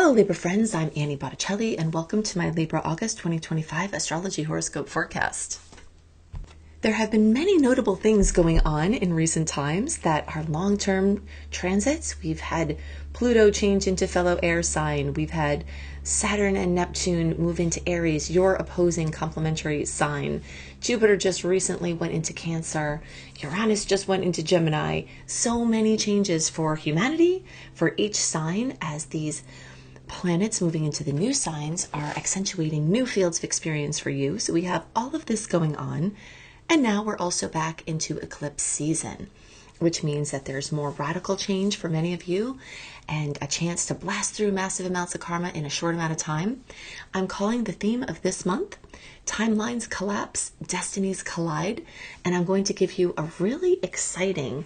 Hello Libra friends, I'm Annie Botticelli and welcome to my Libra August 2025 astrology horoscope forecast. There have been many notable things going on in recent times that are long-term transits. We've had Pluto change into fellow air sign. We've had Saturn and Neptune move into Aries, your opposing complementary sign. Jupiter just recently went into Cancer. Uranus just went into Gemini. So many changes for humanity, for each sign, as these planets moving into the new signs are accentuating new fields of experience for you. So we have all of this going on. And now we're also back into eclipse season, which means that there's more radical change for many of you and a chance to blast through massive amounts of karma in a short amount of time. I'm calling the theme of this month, Timelines Collapse, Destinies Collide, and I'm going to give you a really exciting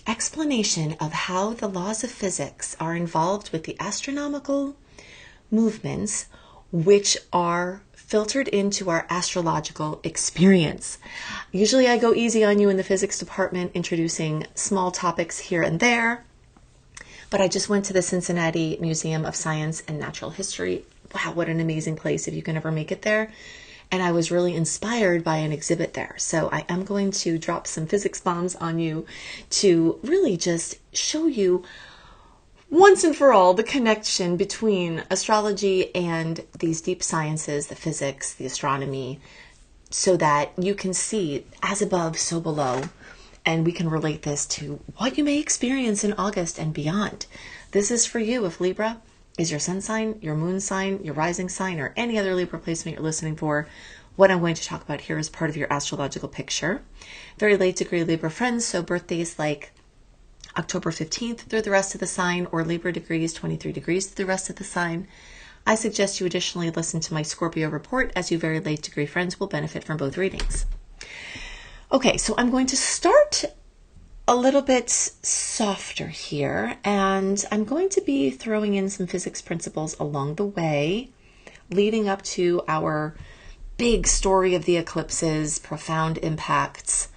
explanation of how the laws of physics are involved with the astronomical movements, which are filtered into our astrological experience. Usually I go easy on you in the physics department, introducing small topics here and there, but I just went to the Cincinnati Museum of Science and Natural History. Wow, what an amazing place if you can ever make it there. And I was really inspired by an exhibit there. So I am going to drop some physics bombs on you to really just show you once and for all the connection between astrology and these deep sciences, the physics, the astronomy, so that you can see as above, so below, and we can relate this to what you may experience in August and beyond. This is for you if Libra is your sun sign, your moon sign, your rising sign, or any other Libra placement you're listening for. What I'm going to talk about here is part of your astrological picture. Very late degree Libra friends, so birthdays like October 15th through the rest of the sign, or Libra degrees, 23 degrees through the rest of the sign. I suggest you additionally listen to my Scorpio report, as you very late degree friends will benefit from both readings. Okay, so I'm going to start a little bit softer here, and I'm going to be throwing in some physics principles along the way, leading up to our big story of the eclipses, profound impacts,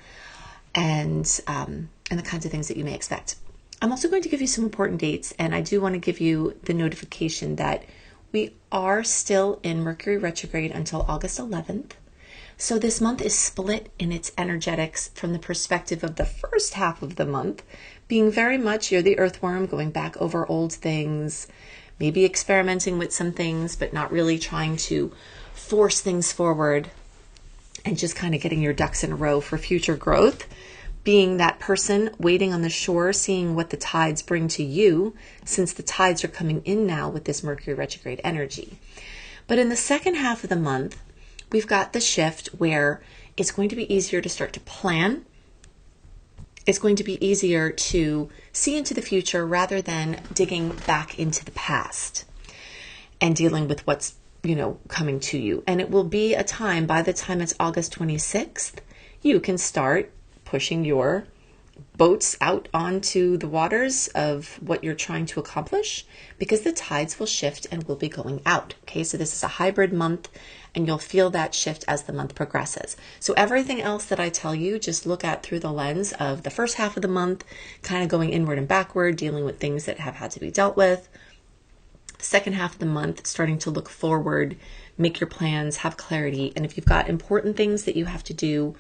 and the kinds of things that you may expect. I'm also going to give you some important dates, and I do want to give you the notification that we are still in Mercury retrograde until August 11th. So this month is split in its energetics from the perspective of the first half of the month, being very much you're the earthworm going back over old things, maybe experimenting with some things, but not really trying to force things forward and just kind of getting your ducks in a row for future growth. Being that person waiting on the shore, seeing what the tides bring to you, since the tides are coming in now with this Mercury retrograde energy. But in the second half of the month, we've got the shift where it's going to be easier to start to plan. It's going to be easier to see into the future rather than digging back into the past and dealing with what's, coming to you. And it will be a time, by the time it's August 26th, you can start pushing your boats out onto the waters of what you're trying to accomplish, because the tides will shift and will be going out. Okay, so this is a hybrid month, and you'll feel that shift as the month progresses. So everything else that I tell you, just look at through the lens of the first half of the month, kind of going inward and backward, dealing with things that have had to be dealt with. The second half of the month, starting to look forward, make your plans, have clarity, and if you've got important things that you have to do,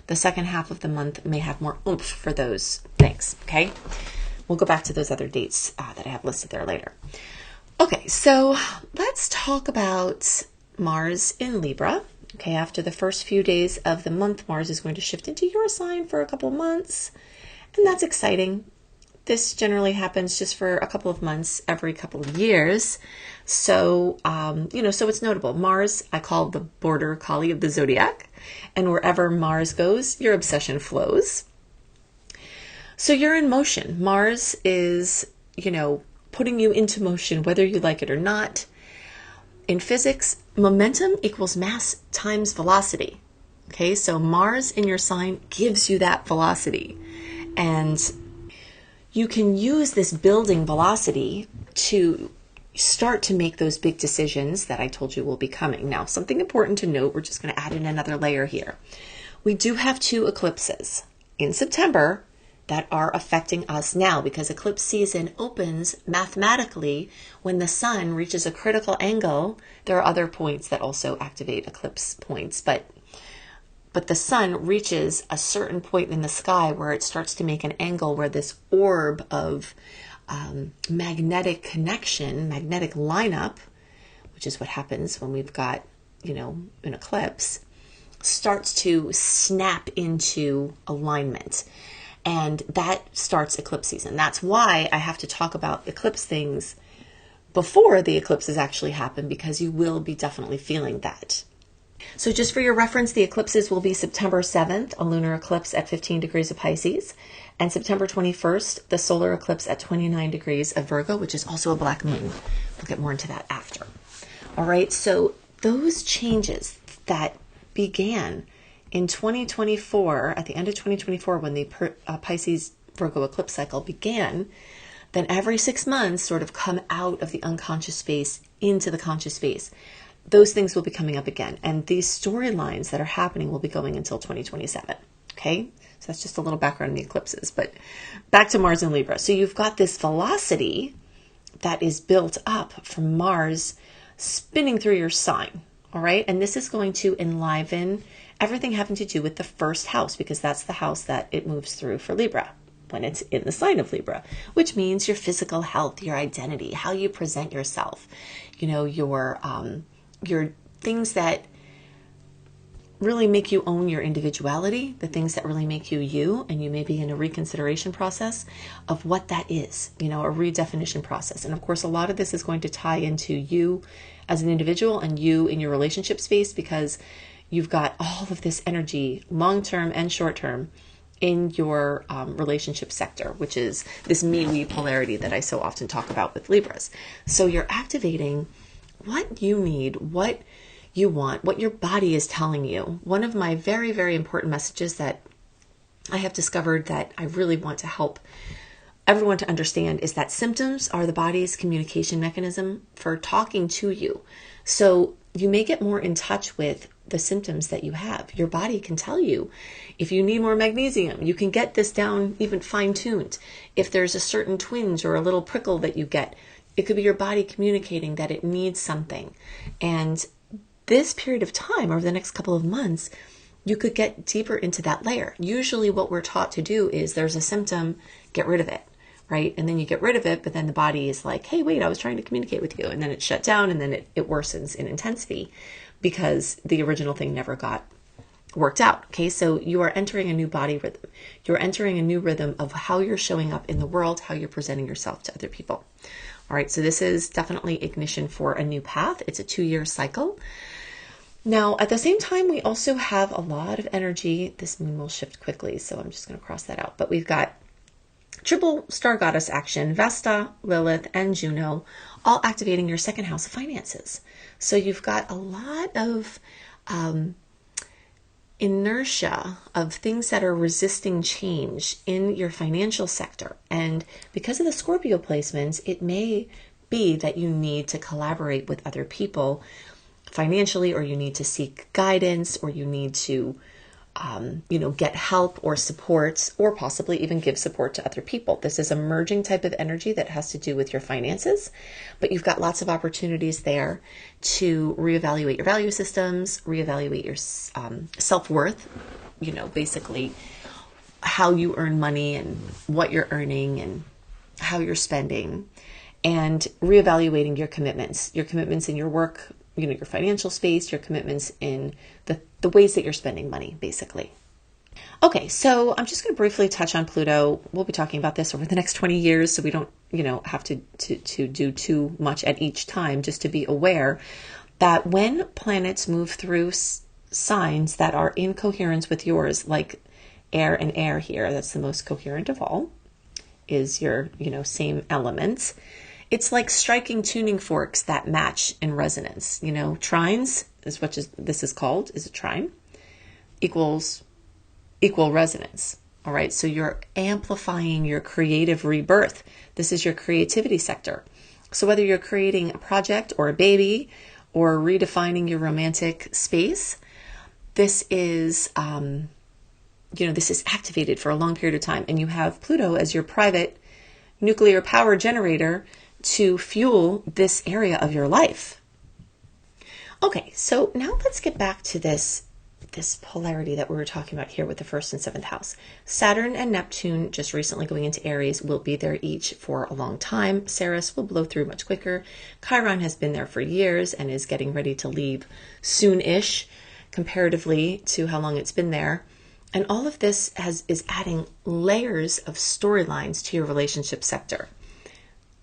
the second half of the month may have more oomph for those things, okay? We'll go back to those other dates that I have listed there later. Okay, so let's talk about Mars in Libra. Okay, after the first few days of the month, Mars is going to shift into your sign for a couple of months, and that's exciting. This generally happens just for a couple of months every couple of years. So, so it's notable. Mars, I call the border collie of the zodiac. And wherever Mars goes, your obsession flows. So you're in motion. Mars is, putting you into motion, whether you like it or not. In physics, momentum equals mass times velocity. Okay, so Mars in your sign gives you that velocity. And you can use this building velocity to start to make those big decisions that I told you will be coming. Now, something important to note, we're just going to add in another layer here. We do have two eclipses in September that are affecting us now, because eclipse season opens mathematically when the sun reaches a critical angle. There are other points that also activate eclipse points, but the sun reaches a certain point in the sky where it starts to make an angle where this orb of magnetic connection, magnetic lineup, which is what happens when we've got, an eclipse, starts to snap into alignment. And that starts eclipse season. That's why I have to talk about eclipse things before the eclipses actually happen, because you will be definitely feeling that. So just for your reference, the eclipses will be September 7th, a lunar eclipse at 15 degrees of Pisces, and September 21st, the solar eclipse at 29 degrees of Virgo, which is also a black moon. We'll get more into that after. All right, so those changes that began in 2024, at the end of 2024, when the Pisces Virgo eclipse cycle began, then every 6 months sort of come out of the unconscious space into the conscious space. Those things will be coming up again. And these storylines that are happening will be going until 2027. Okay? So that's just a little background on the eclipses. But back to Mars and Libra. So you've got this velocity that is built up from Mars spinning through your sign. All right? And this is going to enliven everything having to do with the first house, because that's the house that it moves through for Libra when it's in the sign of Libra, which means your physical health, your identity, how you present yourself, your things that really make you own your individuality, the things that really make you you, and you may be in a reconsideration process of what that is, a redefinition process. And of course, a lot of this is going to tie into you as an individual and you in your relationship space, because you've got all of this energy, long-term and short-term, in your relationship sector, which is this me-we polarity that I so often talk about with Libras. So you're activating what you need, what you want, what your body is telling you. One of my very, very important messages that I have discovered that I really want to help everyone to understand is that symptoms are the body's communication mechanism for talking to you. So you may get more in touch with the symptoms that you have. Your body can tell you if you need more magnesium. You can get this down even fine-tuned. If there's a certain twinge or a little prickle that you get, it could be your body communicating that it needs something. And this period of time, over the next couple of months, you could get deeper into that layer. Usually what we're taught to do is there's a symptom, get rid of it, right? And then you get rid of it, but then the body is like, hey, wait, I was trying to communicate with you. And then it's shut down, and then it worsens in intensity because the original thing never got worked out. Okay, so you are entering a new body rhythm. You're entering a new rhythm of how you're showing up in the world, how you're presenting yourself to other people. All right, so this is definitely ignition for a new path. It's a 2-year cycle. Now, at the same time, we also have a lot of energy. This moon will shift quickly, so I'm just going to cross that out. But we've got triple star goddess action, Vesta, Lilith, and Juno, all activating your second house of finances. So you've got a lot of inertia of things that are resisting change in your financial sector. And because of the Scorpio placements, it may be that you need to collaborate with other people financially, or you need to seek guidance, or you need to get help or support, or possibly even give support to other people. This is a merging type of energy that has to do with your finances, but you've got lots of opportunities there to reevaluate your value systems, reevaluate your self-worth, basically how you earn money and what you're earning and how you're spending, and reevaluating your commitments in your work, your financial space, your commitments in the ways that you're spending money, basically. Okay, so I'm just going to briefly touch on Pluto. We'll be talking about this over the next 20 years, so we don't, have to do too much at each time, just to be aware that when planets move through signs that are in coherence with yours, like air and air here, that's the most coherent of all, is your, same elements. It's like striking tuning forks that match in resonance. Trines is what this is called, is a trine, equals equal resonance. All right. So you're amplifying your creative rebirth. This is your creativity sector. So whether you're creating a project or a baby or redefining your romantic space, this is this is activated for a long period of time, and you have Pluto as your private nuclear power generator to fuel this area of your life. Okay, so now let's get back to this polarity that we were talking about here with the 1st and 7th house. Saturn and Neptune, just recently going into Aries, will be there each for a long time. Ceres will blow through much quicker. Chiron has been there for years and is getting ready to leave soon-ish, comparatively to how long it's been there. And all of this is adding layers of storylines to your relationship sector.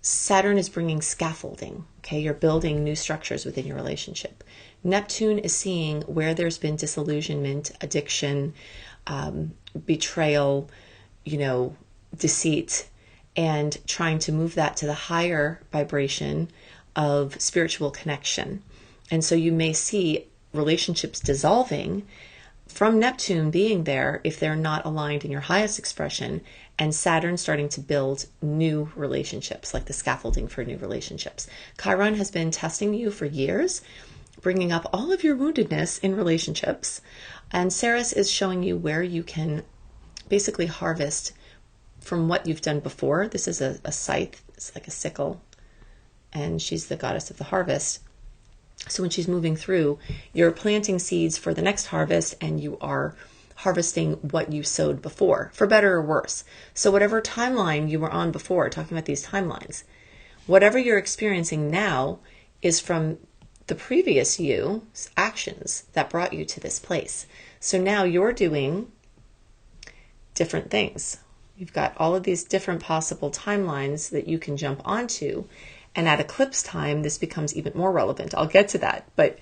Saturn is bringing scaffolding. Okay, you're building new structures within your relationship. Neptune is seeing where there's been disillusionment, addiction, betrayal, deceit, and trying to move that to the higher vibration of spiritual connection. And so you may see relationships dissolving from Neptune being there if they're not aligned in your highest expression, and Saturn starting to build new relationships, like the scaffolding for new relationships. Chiron has been testing you for years, bringing up all of your woundedness in relationships, and Ceres is showing you where you can basically harvest from what you've done before. This is a scythe, it's like a sickle, and she's the goddess of the harvest. So when she's moving through, you're planting seeds for the next harvest, and you are harvesting what you sowed before, for better or worse. So whatever timeline you were on before, talking about these timelines, whatever you're experiencing now is from the previous you's actions that brought you to this place. So now you're doing different things. You've got all of these different possible timelines that you can jump onto. And at eclipse time, this becomes even more relevant. I'll get to that. But,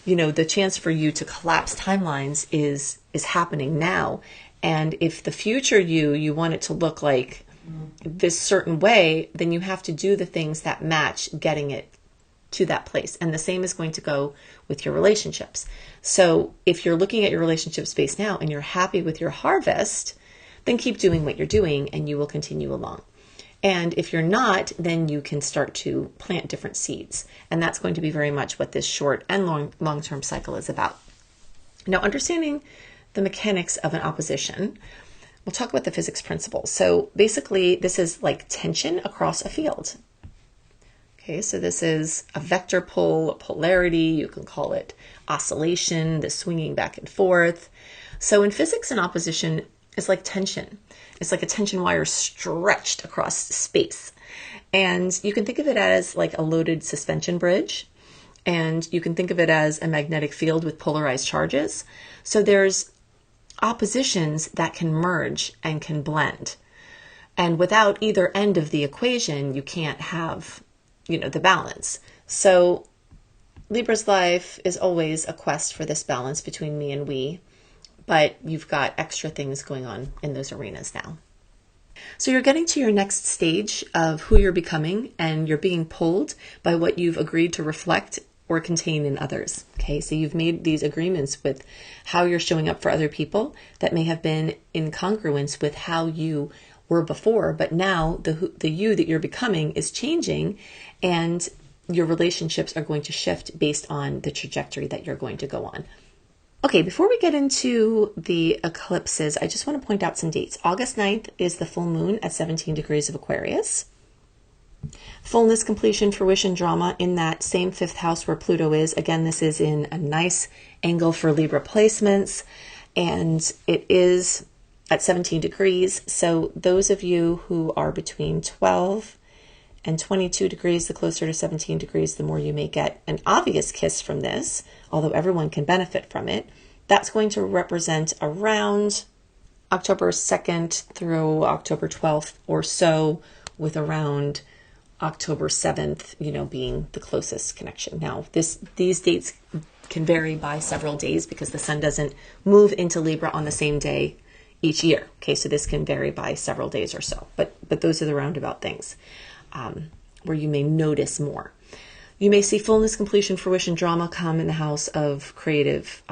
the chance for you to collapse timelines is happening now. And if the future you want it to look like this certain way, then you have to do the things that match getting it to that place. And the same is going to go with your relationships. So if you're looking at your relationship space now and you're happy with your harvest, then keep doing what you're doing and you will continue along. And if you're not, then you can start to plant different seeds. And that's going to be very much what this short and long-term cycle is about. Now, understanding the mechanics of an opposition, we'll talk about the physics principles. So basically, this is like tension across a field. Okay, so this is a vector pull, a polarity, you can call it oscillation, the swinging back and forth. So in physics, an opposition is like tension. It's like a tension wire stretched across space. And you can think of it as like a loaded suspension bridge. And you can think of it as a magnetic field with polarized charges. So there's oppositions that can merge and can blend. And without either end of the equation, you can't have, the balance. So Libra's life is always a quest for this balance between me and we. But you've got extra things going on in those arenas now. So you're getting to your next stage of who you're becoming, and you're being pulled by what you've agreed to reflect or contain in others. Okay, so you've made these agreements with how you're showing up for other people that may have been in congruence with how you were before, but now the you that you're becoming is changing, and your relationships are going to shift based on the trajectory that you're going to go on. Okay, before we get into the eclipses, I just want to point out some dates. August 9th is the full moon at 17 degrees of Aquarius. Fullness, completion, fruition, drama in that same 5th house where Pluto is. Again, this is in a nice angle for Libra placements, and it is at 17 degrees. So those of you who are between 12 and 22 degrees, the closer to 17 degrees, the more you may get an obvious kiss from this, although everyone can benefit from it. That's going to represent around October 2nd through October 12th or so, with around October 7th, being the closest connection. Now, these dates can vary by several days because the sun doesn't move into Libra on the same day each year. Okay, so this can vary by several days or so, but those are the roundabout things. Where you may notice more. You may see fullness, completion, fruition, drama come in the house of creative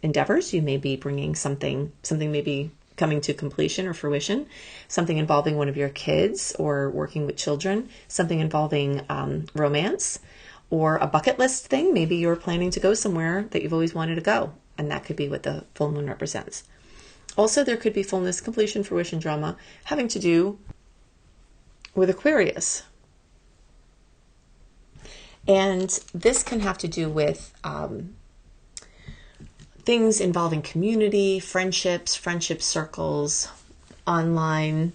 endeavors. You may be bringing something may be coming to completion or fruition, something involving one of your kids or working with children, something involving romance or a bucket list thing. Maybe you're planning to go somewhere that you've always wanted to go, and that could be what the full moon represents. Also, there could be fullness, completion, fruition drama having to do with Aquarius. And this can have to do with things involving community, friendships, friendship circles, online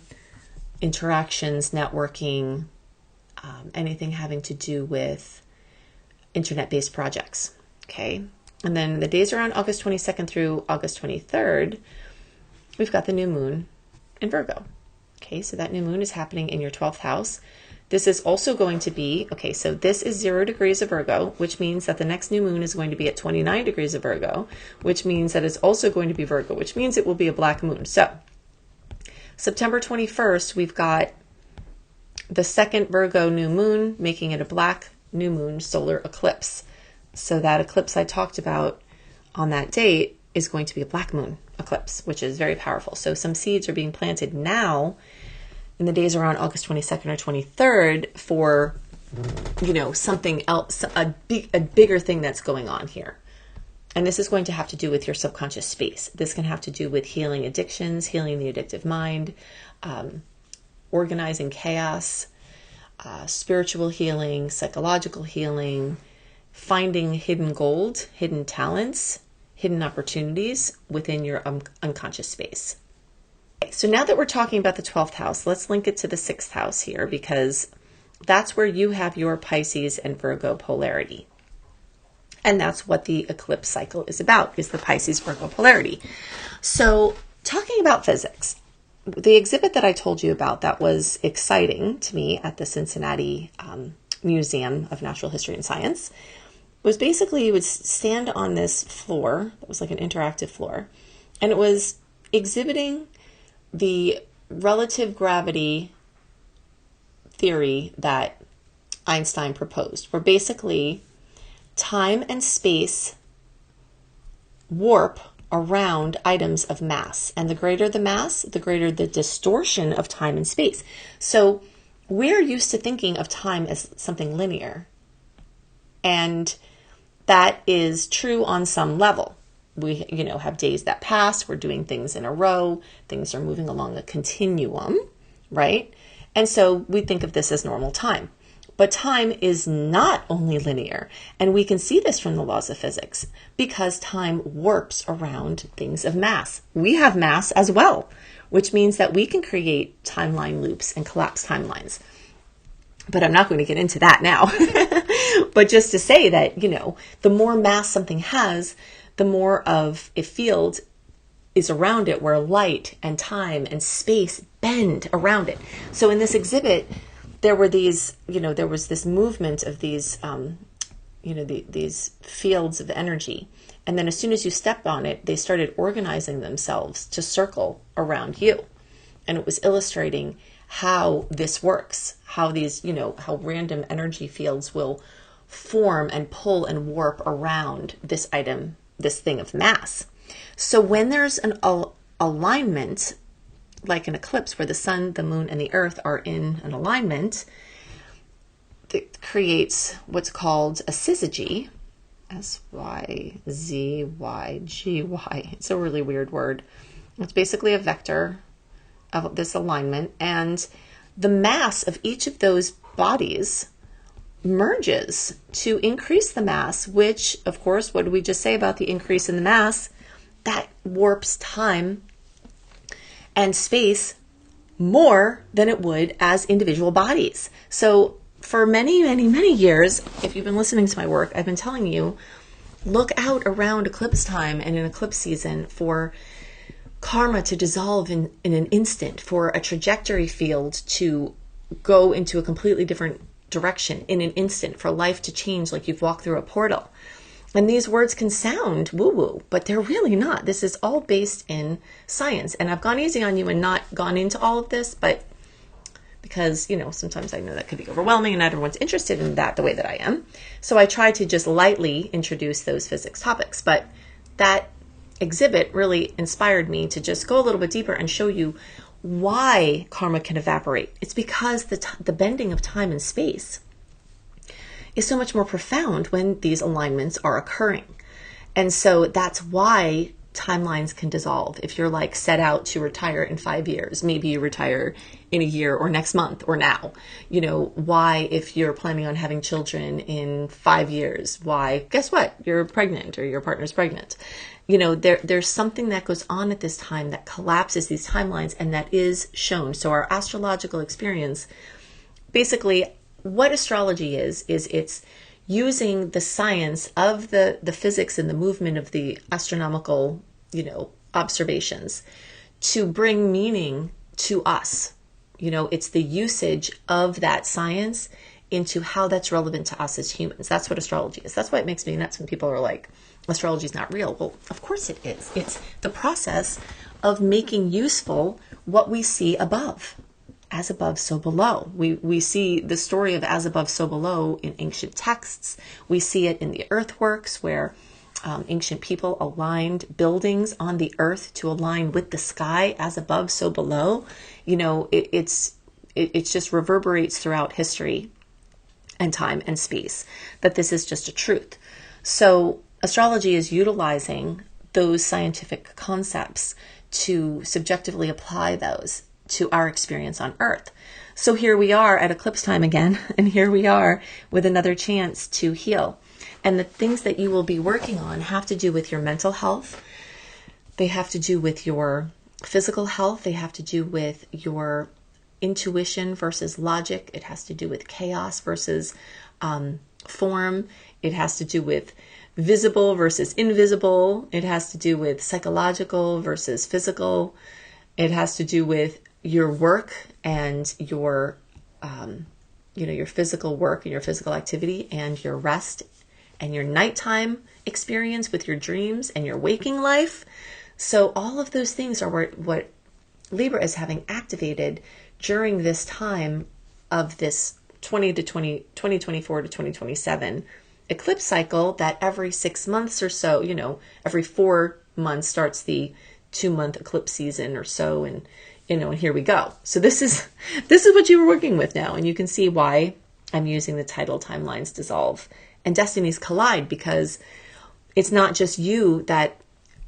interactions, networking, anything having to do with internet-based projects. Okay. And then the days around August 22nd through August 23rd, we've got the new moon in Virgo. Okay. So that new moon is happening in your 12th house. This is also going to be, okay, so this is 0 degrees of Virgo, which means that the next new moon is going to be at 29 degrees of Virgo, which means that it's also going to be Virgo, which means it will be a black moon. So September 21st, we've got the second Virgo new moon, making it a black new moon solar eclipse. So that eclipse I talked about on that date is going to be a black moon eclipse, which is very powerful. So some seeds are being planted now in the days around August 22nd or 23rd for, something else, a bigger thing that's going on here. And this is going to have to do with your subconscious space. This can have to do with healing addictions, healing the addictive mind, organizing chaos, spiritual healing, psychological healing, finding hidden gold, hidden talents, hidden opportunities within your unconscious space. So now that we're talking about the 12th house, let's link it to the 6th house here, because that's where you have your Pisces and Virgo polarity. And that's what the eclipse cycle is about, is the Pisces Virgo polarity. So talking about physics, the exhibit that I told you about that was exciting to me at the Cincinnati Museum of Natural History and Science was basically you would stand on this floor, that was like an interactive floor, and it was exhibiting the relative gravity theory that Einstein proposed, where basically time and space warp around items of mass. And the greater the mass, the greater the distortion of time and space. So we're used to thinking of time as something linear. And that is true on some level. We, have days that pass, we're doing things in a row, things are moving along a continuum, right? And so we think of this as normal time. But time is not only linear, and we can see this from the laws of physics, because time warps around things of mass. We have mass as well, which means that we can create timeline loops and collapse timelines. But I'm not going to get into that now. But just to say that, the more mass something has, the more of a field is around it where light and time and space bend around it. So in this exhibit, there were these, there was this movement of these, these fields of energy. And then as soon as you stepped on it, they started organizing themselves to circle around you. And it was illustrating how this works, how these, how random energy fields will form and pull and warp around this item, this thing of mass. So when there's an alignment, like an eclipse where the sun, the moon, and the earth are in an alignment, that creates what's called a syzygy, S-Y-Z-Y-G-Y. It's a really weird word. It's basically a vector of this alignment, and the mass of each of those bodies merges to increase the mass, which, of course, what did we just say about the increase in the mass? That warps time and space more than it would as individual bodies. So for many, many, many years, if you've been listening to my work, I've been telling you, look out around eclipse time and in eclipse season for karma to dissolve in an instant, for a trajectory field to go into a completely different direction in an instant, for life to change like you've walked through a portal. And these words can sound woo-woo, but they're really not. This is all based in science. And I've gone easy on you and not gone into all of this, but because, sometimes I know that could be overwhelming and not everyone's interested in that the way that I am. So I try to just lightly introduce those physics topics. But that exhibit really inspired me to just go a little bit deeper and show you why karma can evaporate. It's because the bending of time and space is so much more profound when these alignments are occurring. And so that's why timelines can dissolve. If you're like set out to retire in 5 years, maybe you retire in a year or next month or now. Why, if you're planning on having children in 5 years, why, guess what? You're pregnant or your partner's pregnant. There's something that goes on at this time that collapses these timelines, and that is shown. So our astrological experience, basically what astrology is it's using the science of the physics and the movement of the astronomical, observations to bring meaning to us. It's the usage of that science into how that's relevant to us as humans. That's what astrology is. That's why it makes me nuts when people are like, astrology is not real. Well, of course it is. It's the process of making useful what we see above. As above, so below. We see the story of as above, so below in ancient texts. We see it in the earthworks where ancient people aligned buildings on the earth to align with the sky, as above, so below. It just reverberates throughout history and time and space that this is just a truth. So astrology is utilizing those scientific concepts to subjectively apply those to our experience on Earth. So here we are at eclipse time again, and here we are with another chance to heal. And the things that you will be working on have to do with your mental health. They have to do with your physical health. They have to do with your intuition versus logic. It has to do with chaos versus form. It has to do with visible versus invisible. It has to do with psychological versus physical. It has to do with your work and your physical work and your physical activity and your rest and your nighttime experience with your dreams and your waking life. So all of those things are what Libra is having activated during this time of this 2024 to 2027 eclipse cycle, that every 6 months or so, every 4 months starts the 2-month eclipse season or so, and here we go. So this is what you were working with now, and you can see why I'm using the title Timelines Dissolve and Destinies Collide, because it's not just you that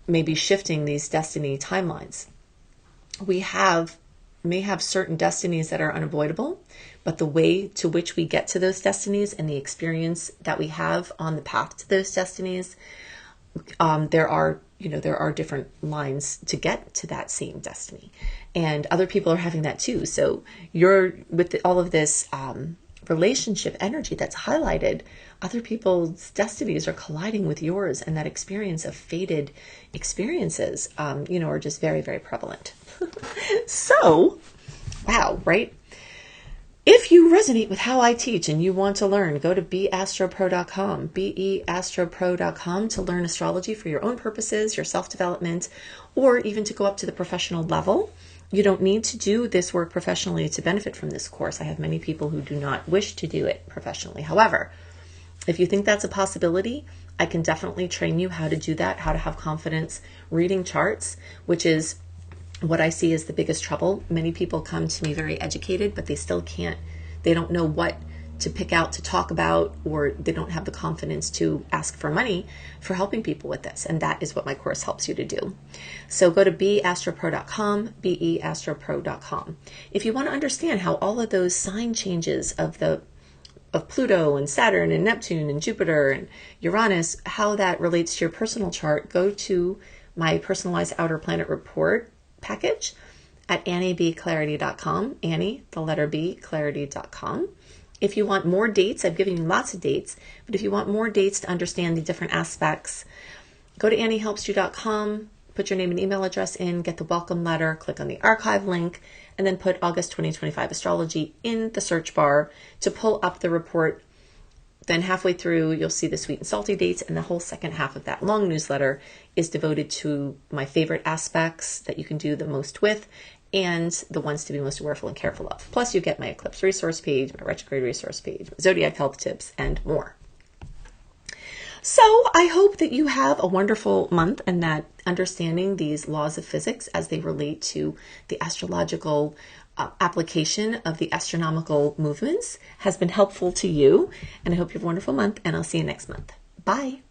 may be shifting these destiny timelines. We may have certain destinies that are unavoidable, but the way to which we get to those destinies and the experience that we have on the path to those destinies, there are different lines to get to that same destiny, and other people are having that too. So you're with all of this relationship energy that's highlighted, other people's destinies are colliding with yours, and that experience of fated experiences, are just very, very prevalent. So, wow, right? If you resonate with how I teach and you want to learn, go to beastropro.com, beastropro.com, to learn astrology for your own purposes, your self-development, or even to go up to the professional level. You don't need to do this work professionally to benefit from this course. I have many people who do not wish to do it professionally. However, if you think that's a possibility, I can definitely train you how to do that, how to have confidence reading charts, which is what I see is the biggest trouble. Many people come to me very educated, but they still can't, they don't know what to pick out to talk about, or they don't have the confidence to ask for money for helping people with this. And that is what my course helps you to do. So go to beastropro.com, beastropro.com. If you want to understand how all of those sign changes of Pluto and Saturn and Neptune and Jupiter and Uranus, how that relates to your personal chart, go to my personalized outer planet report package at AnnieBClarity.com, Annie, the letter B, clarity.com. If you want more dates, I've given you lots of dates, but if you want more dates to understand the different aspects, go to AnnieHelpsYou.com, put your name and email address in, get the welcome letter, click on the archive link, and then put August 2025 astrology in the search bar to pull up the report. Then halfway through, you'll see the sweet and salty dates, and the whole second half of that long newsletter is devoted to my favorite aspects that you can do the most with, and the ones to be most awareful and careful of. Plus, you get my eclipse resource page, my retrograde resource page, my zodiac health tips, and more. So I hope that you have a wonderful month, and that understanding these laws of physics as they relate to the astrological application of the astronomical movements has been helpful to you. And I hope you have a wonderful month, and I'll see you next month. Bye.